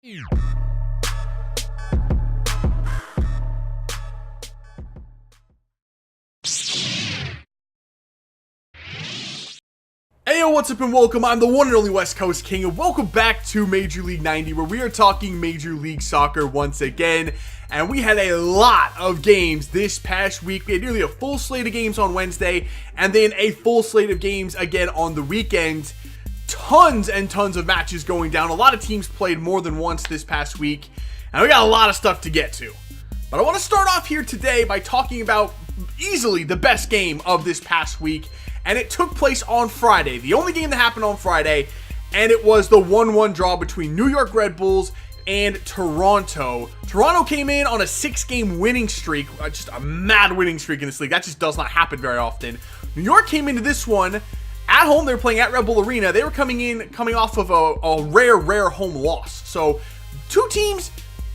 Heyo, what's up and welcome. I'm the one and only WestCoastKing, and welcome back to Major League 90, where we are talking Major League Soccer once again. And we had a lot of games this past week. We had nearly a full slate of games on Wednesday, and then a full slate of games again on the weekend. Tons and tons of matches going down. A lot of teams played more than once this past week, and we got a lot of stuff to get to. But I want to start off here today by talking about easily the best game of this past week. And it took place on Friday, the only game that happened on Friday, and it was the 1-1 draw between New York Red Bulls and Toronto. Toronto came in on a 6-game winning streak, just a mad winning streak in this league. That just does not happen very often. New York came into this one at home. They were playing at Red Bull Arena. They were coming off of a rare home loss. So two teams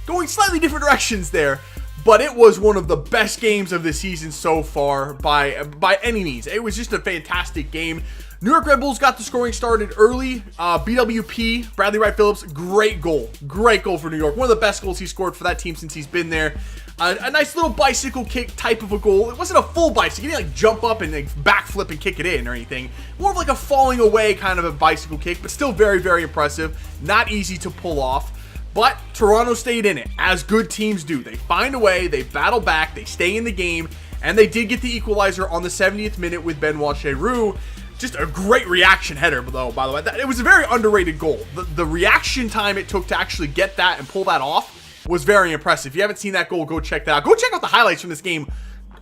going slightly different directions there. But it was one of the best games of the season so far by any means. It was just a fantastic game. New York Red Bulls got the scoring started early. BWP, Bradley Wright Phillips, great goal. Great goal for New York. One of the best goals he scored for that team since he's been there. A nice little bicycle kick type of a goal. It wasn't a full bicycle. He didn't like jump up and like backflip and kick it in or anything. More of like a falling away kind of a bicycle kick, but still very, very impressive. Not easy to pull off. But Toronto stayed in it, as good teams do. They find a way, they battle back, they stay in the game, and they did get the equalizer on the 70th minute with Benoit Cheroux. Just a great reaction header, though, by the way. It was a very underrated goal. The reaction time it took to actually get that and pull that off was very impressive. If you haven't seen that goal, go check that out. Go check out the highlights from this game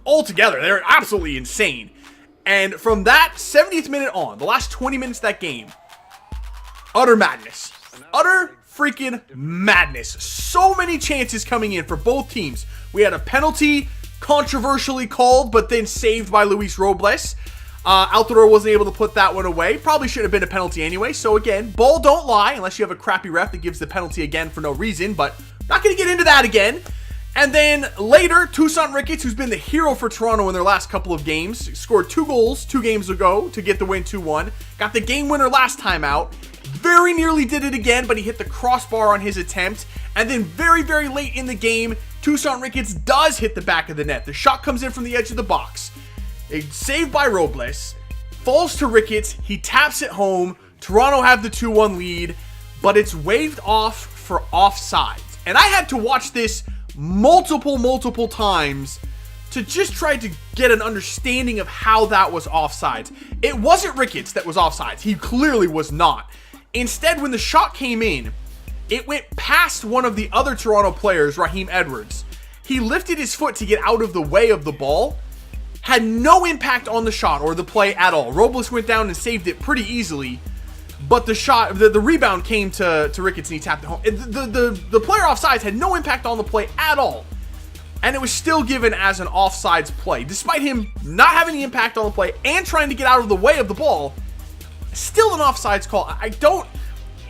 altogether. They're absolutely insane. And from that 70th minute on, the last 20 minutes of that game, utter madness. Utter freaking madness. So many chances coming in for both teams. We had a penalty controversially called, but then saved by Luis Robles. Altidore wasn't able to put that one away. Probably should have been a penalty anyway. So again, ball don't lie unless you have a crappy ref that gives the penalty again for no reason, but not going to get into that again. And then later, Toussaint Ricketts, who's been the hero for Toronto in their last couple of games, scored 2 goals 2 games ago to get the win 2-1. Got the game winner last time out. Very nearly did it again, but he hit the crossbar on his attempt. And then very, very late in the game, Toussaint Ricketts does hit the back of the net. The shot comes in from the edge of the box. It's saved by Robles. Falls to Ricketts. He taps it home. Toronto have the 2-1 lead, but it's waved off for offsides. And I had to watch this multiple times to just try to get an understanding of how that was offsides. It wasn't Ricketts that was offsides. He clearly was not. Instead, when the shot came in, it went past one of the other Toronto players, Raheem Edwards. He lifted his foot to get out of the way of the ball, had no impact on the shot or the play at all. Robles went down and saved it pretty easily, but the rebound came to Ricketts and he tapped it home. The player offsides had no impact on the play at all, and it was still given as an offsides play. Despite him not having any impact on the play and trying to get out of the way of the ball, still an offsides call.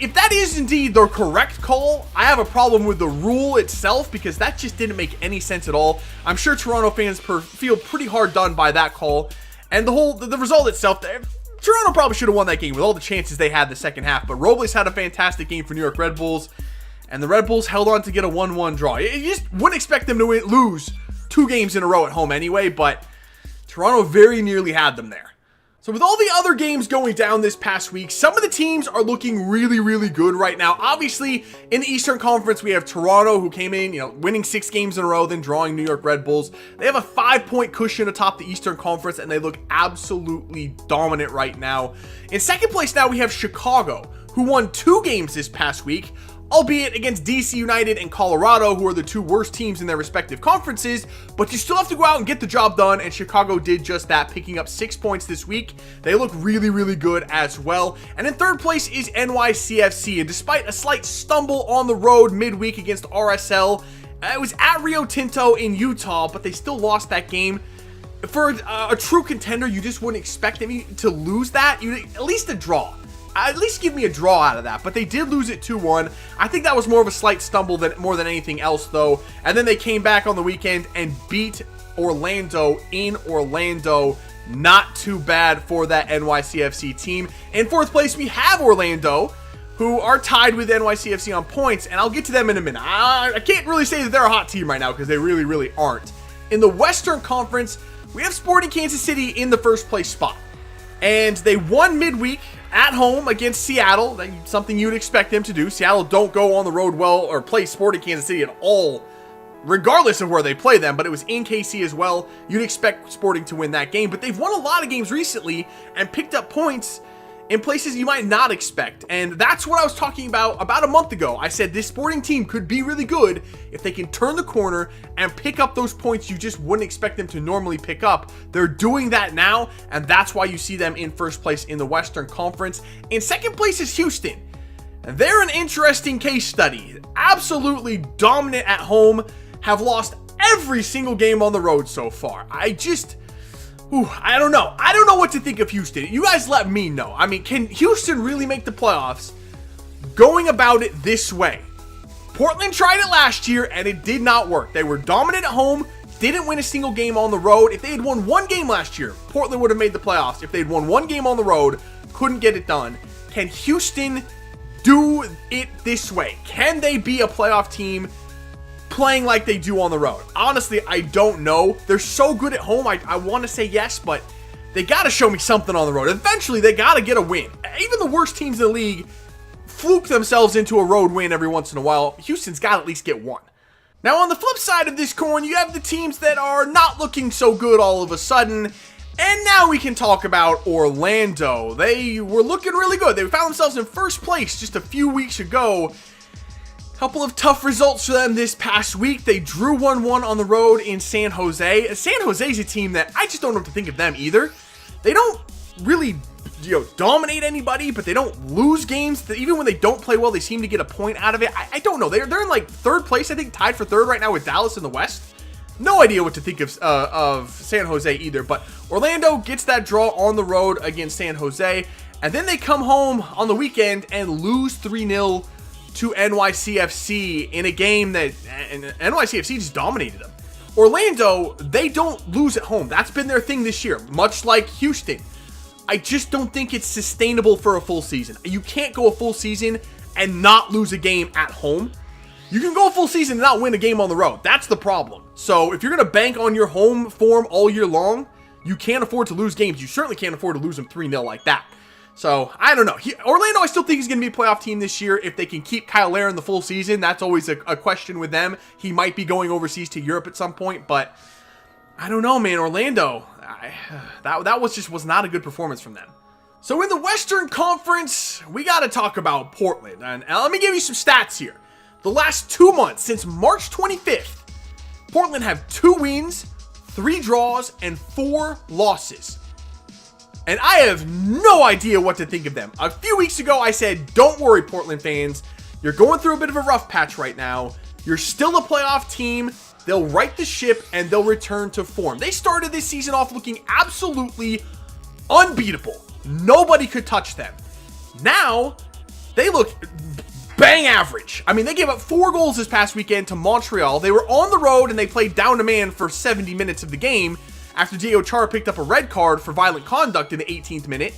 If that is indeed the correct call, I have a problem with the rule itself because that just didn't make any sense at all. I'm sure Toronto fans feel pretty hard done by that call. And the result itself, Toronto probably should have won that game with all the chances they had the second half. But Robles had a fantastic game for New York Red Bulls, and the Red Bulls held on to get a 1-1 draw. You just wouldn't expect them to lose 2 games in a row at home anyway, but Toronto very nearly had them there. So with all the other games going down this past week, some of the teams are looking really, really good right now. Obviously, in the Eastern Conference, we have Toronto, who came in, winning 6 games in a row, then drawing New York Red Bulls. They have a 5-point cushion atop the Eastern Conference, and they look absolutely dominant right now. In second place now, we have Chicago, who won 2 games this past week, albeit against DC United and Colorado, who are the 2 worst teams in their respective conferences, but you still have to go out and get the job done, and Chicago did just that, picking up 6 points this week. They look really, really good as well. And in third place is NYCFC, and despite a slight stumble on the road midweek against RSL, it was at Rio Tinto in Utah, but they still lost that game. For a true contender, you just wouldn't expect them to lose that. At least a draw. At least give me a draw out of that, but they did lose it 2-1. I think that was more of a slight stumble more than anything else, though. And then they came back on the weekend and beat Orlando in Orlando. Not too bad for that NYCFC team. In fourth place, we have Orlando, who are tied with NYCFC on points, and I'll get to them in a minute. I can't really say that they're a hot team right now because they really, really aren't. In the Western Conference, we have Sporting Kansas City in the first place spot. And they won midweek at home against Seattle. That's something you'd expect them to do. Seattle don't go on the road well or play Sporting Kansas City at all, regardless of where they play them, but it was in KC as well. You'd expect Sporting to win that game, but they've won a lot of games recently and picked up points in places you might not expect. And that's what I was talking about a month ago. I said this Sporting team could be really good if they can turn the corner and pick up those points you just wouldn't expect them to normally pick up. They're doing that now, and that's why you see them in first place in the Western Conference. In second place is Houston. They're an interesting case study. Absolutely dominant at home, have lost every single game on the road so far. I don't know. I don't know what to think of Houston. You guys let me know. I mean, can Houston really make the playoffs going about it this way? Portland tried it last year and it did not work. They were dominant at home, didn't win a single game on the road. If they had won one game last year, Portland would have made the playoffs. If they'd won one game on the road, couldn't get it done. Can Houston do it this way? Can they be a playoff team playing like they do on the road? Honestly, I don't know. They're so good at home. I want to say yes, but they got to show me something on the road. Eventually, they got to get a win. Even the worst teams in the league fluke themselves into a road win every once in a while. Houston's got to at least get one. Now, on the flip side of this coin, you have the teams that are not looking so good all of a sudden. And now we can talk about Orlando. They were looking really good. They found themselves in first place just a few weeks ago. Couple of tough results for them this past week. They drew 1-1 on the road in San Jose. San Jose's a team that I just don't know what to think of them either. They don't really, dominate anybody, but they don't lose games. Even when they don't play well, they seem to get a point out of it. I don't know. They're in like third place, I think, tied for third right now with Dallas in the West. No idea what to think of San Jose either, but Orlando gets that draw on the road against San Jose, and then they come home on the weekend and lose 3-0 to NYCFC in a game that NYCFC just dominated them. Orlando, they don't lose at home. That's been their thing this year, much like Houston. I just don't think it's sustainable for a full season. You can't go a full season and not lose a game at home. You can go a full season and not win a game on the road. That's the problem. So if you're going to bank on your home form all year long, you can't afford to lose games. You certainly can't afford to lose them 3-0 like that. So, I don't know. Orlando, I still think is going to be a playoff team this year if they can keep Kyle Larin the full season. That's always a question with them. He might be going overseas to Europe at some point, but I don't know, man. Orlando, that was not a good performance from them. So, in the Western Conference, we got to talk about Portland. And let me give you some stats here. The last 2 months, since March 25th, Portland have 2 wins, 3 draws, and 4 losses. And I have no idea what to think of them. A few weeks ago, I said, don't worry, Portland fans. You're going through a bit of a rough patch right now. You're still a playoff team. They'll right the ship, and they'll return to form. They started this season off looking absolutely unbeatable. Nobody could touch them. Now, they look bang average. I mean, they gave up 4 goals this past weekend to Montreal. They were on the road, and they played down to man for 70 minutes of the game, after Aero Chord picked up a red card for violent conduct in the 18th minute.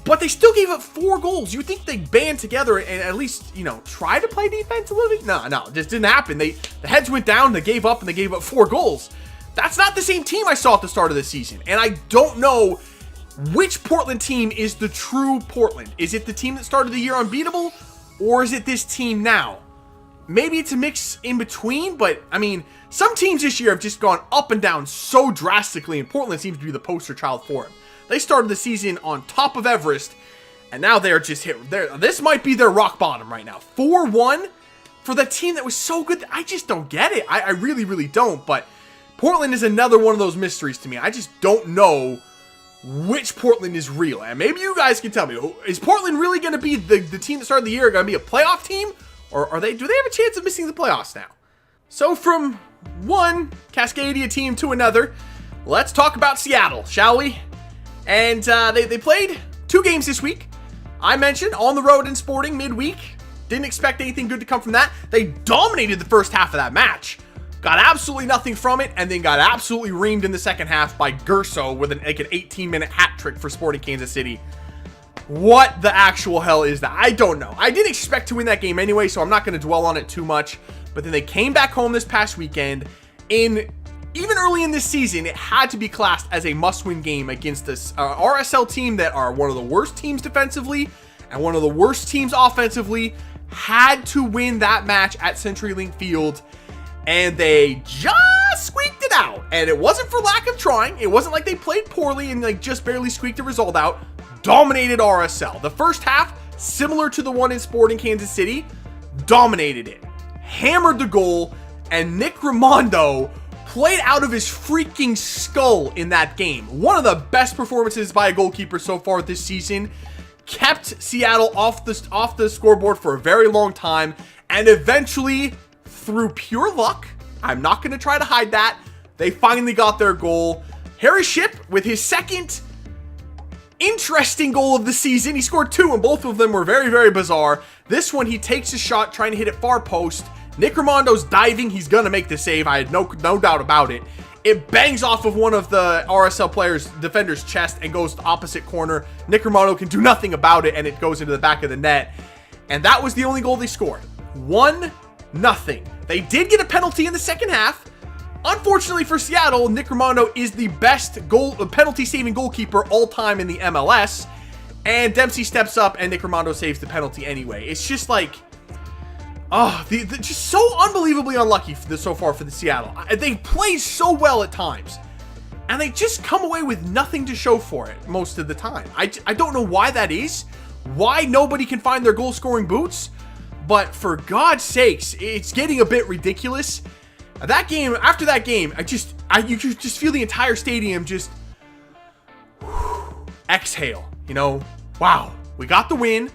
But they still gave up 4 goals. You'd think they'd band together and at least, try to play defense a little bit. No, it just didn't happen. The heads went down, they gave up, and they gave up 4 goals. That's not the same team I saw at the start of the season. And I don't know which Portland team is the true Portland. Is it the team that started the year unbeatable, or is it this team now? Maybe it's a mix in between, but, I mean, some teams this year have just gone up and down so drastically, and Portland seems to be the poster child for it. They started the season on top of Everest, and now they're just hit. This might be their rock bottom right now. 4-1 for the team that was so good. I just don't get it. I really, really don't, but Portland is another one of those mysteries to me. I just don't know which Portland is real, and maybe you guys can tell me. Is Portland really going to be the team that started the year, going to be a playoff team? Or do they have a chance of missing the playoffs now? So from one Cascadia team to another, let's talk about Seattle, shall we? And they played 2 games this week. I mentioned on the road in Sporting midweek. Didn't expect anything good to come from that. They dominated the first half of that match. Got absolutely nothing from it, and then got absolutely reamed in the second half by Gerso with an 18-minute hat trick for Sporting Kansas City. What the actual hell is that? I don't know. I didn't expect to win that game anyway, so I'm not going to dwell on it too much. But then they came back home this past weekend. Even early in this season, it had to be classed as a must-win game against this RSL team that are one of the worst teams defensively and one of the worst teams offensively. Had to win that match at CenturyLink Field, and they just squeaked it out. And it wasn't for lack of trying. It wasn't like they played poorly and like just barely squeaked the result out. Dominated RSL. The first half, similar to the one in Sporting Kansas City, dominated it. Hammered the goal, and Nick Rimando played out of his freaking skull in that game. One of the best performances by a goalkeeper so far this season. Kept Seattle off the scoreboard for a very long time, and eventually, through pure luck, I'm not going to try to hide that, they finally got their goal. Harry Shipp with his second interesting goal of the season. He scored 2, and both of them were very, very bizarre. This one, he takes a shot trying to hit it far post. Nick Rimando's diving. He's going to make the save. I had no doubt about it. It bangs off of one of the RSL defender's chest and goes to the opposite corner. Nick Rimando can do nothing about it, and it goes into the back of the net. And that was the only goal they scored. 1-0. They did get a penalty in the second half. Unfortunately for Seattle, Nick Rimando is the best penalty-saving goalkeeper all time in the MLS. And Dempsey steps up, and Nick Rimando saves the penalty anyway. It's just like... oh, just so unbelievably unlucky so far for the Seattle. They play so well at times, and they just come away with nothing to show for it most of the time. I don't know why that is, why nobody can find their goal-scoring boots, but for God's sakes, it's getting a bit ridiculous. That game, after that game, you could just feel the entire stadium just exhale, you know? Wow, we got the win.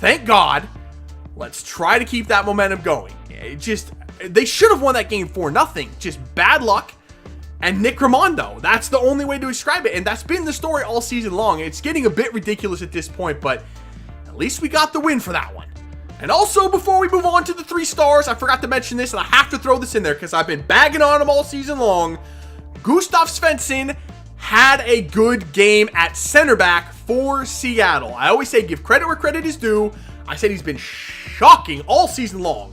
Thank God. Let's try to keep that momentum going. They should have won that game 4-0. Just bad luck. And Nick Rimando. That's the only way to describe it. And that's been the story all season long. It's getting a bit ridiculous at this point, but at least we got the win for that one. And also, before we move on to the 3 stars, I forgot to mention this, and I have to throw this in there because I've been bagging on him all season long. Gustav Svensson had a good game at center back for Seattle. I always say give credit where credit is due. I said he's been shocking all season long.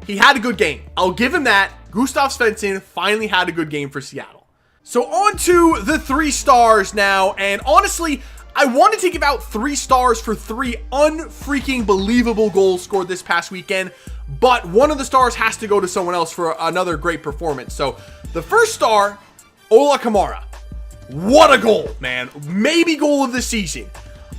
He had a good game. I'll give him that. Gustav Svensson finally had a good game for Seattle. So on to the 3 stars now. And honestly, I wanted to give out 3 stars for 3 unfreaking believable goals scored this past weekend. But one of the stars has to go to someone else for another great performance. So the first star, Ola Kamara. What a goal, man. Maybe goal of the season.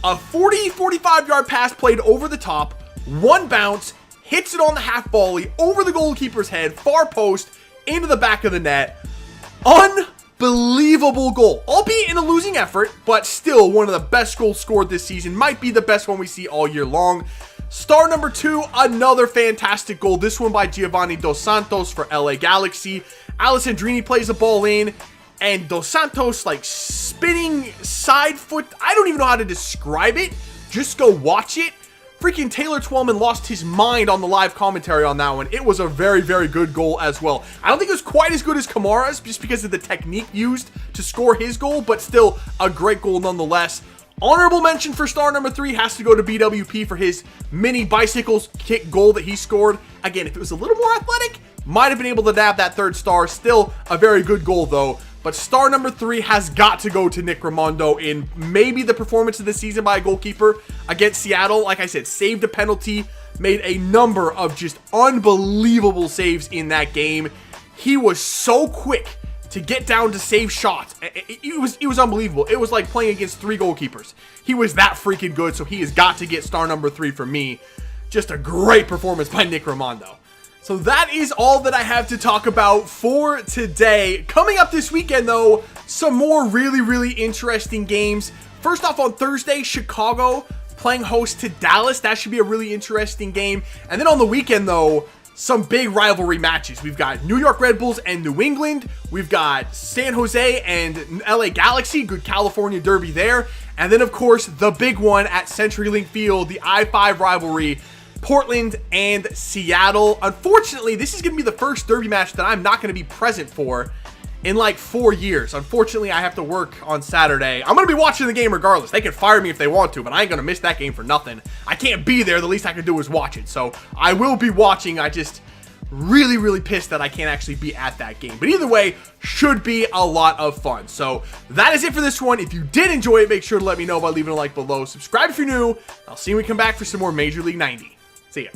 A 45 yard pass played over the top, 1 bounce, hits it on the half volley, over the goalkeeper's head, far post, into the back of the net. Unbelievable goal. Albeit in a losing effort, but still one of the best goals scored this season. Might be the best one we see all year long. Star number 2, another fantastic goal. This one by Giovanni Dos Santos for LA Galaxy. Alessandrini plays the ball in, and Dos Santos, like, spinning side foot. I don't even know how to describe it. Just go watch it. Freaking Taylor Twellman lost his mind on the live commentary on that one. It was a very, very good goal as well. I don't think it was quite as good as Kamara's just because of the technique used to score his goal, but still a great goal nonetheless. Honorable mention for star number 3 has to go to BWP for his mini bicycles kick goal that he scored. Again, if it was a little more athletic, might have been able to nab that 3rd star. Still a very good goal though. But star number 3 has got to go to Nick Rimando in maybe the performance of the season by a goalkeeper against Seattle. Like I said, saved a penalty, made a number of just unbelievable saves in that game. He was so quick to get down to save shots. It was unbelievable. It was like playing against 3 goalkeepers. He was that freaking good, so he has got to get star number 3 from me. Just a great performance by Nick Rimando. So that is all that I have to talk about for today. Coming up this weekend, though, some more really, really interesting games. First off, on Thursday, Chicago playing host to Dallas. That should be a really interesting game. And then on the weekend, though, some big rivalry matches. We've got New York Red Bulls and New England. We've got San Jose and LA Galaxy. Good California derby there. And then, of course, the big one at CenturyLink Field, the I-5 rivalry, Portland and Seattle. Unfortunately, this is going to be the first derby match that I'm not going to be present for. in like 4 years. Unfortunately, I have to work on Saturday. I'm going to be watching the game regardless. They can fire me if they want to, but I ain't going to miss that game for nothing. I can't be there. The least I can do is watch it. So I will be watching. I just really pissed that I can't actually be at that game. But either way, should be a lot of fun. So that is it for this one. If you did enjoy it, make sure to let me know by leaving a like below. Subscribe if you're new. I'll see you when we come back for some more Major League 90. See ya.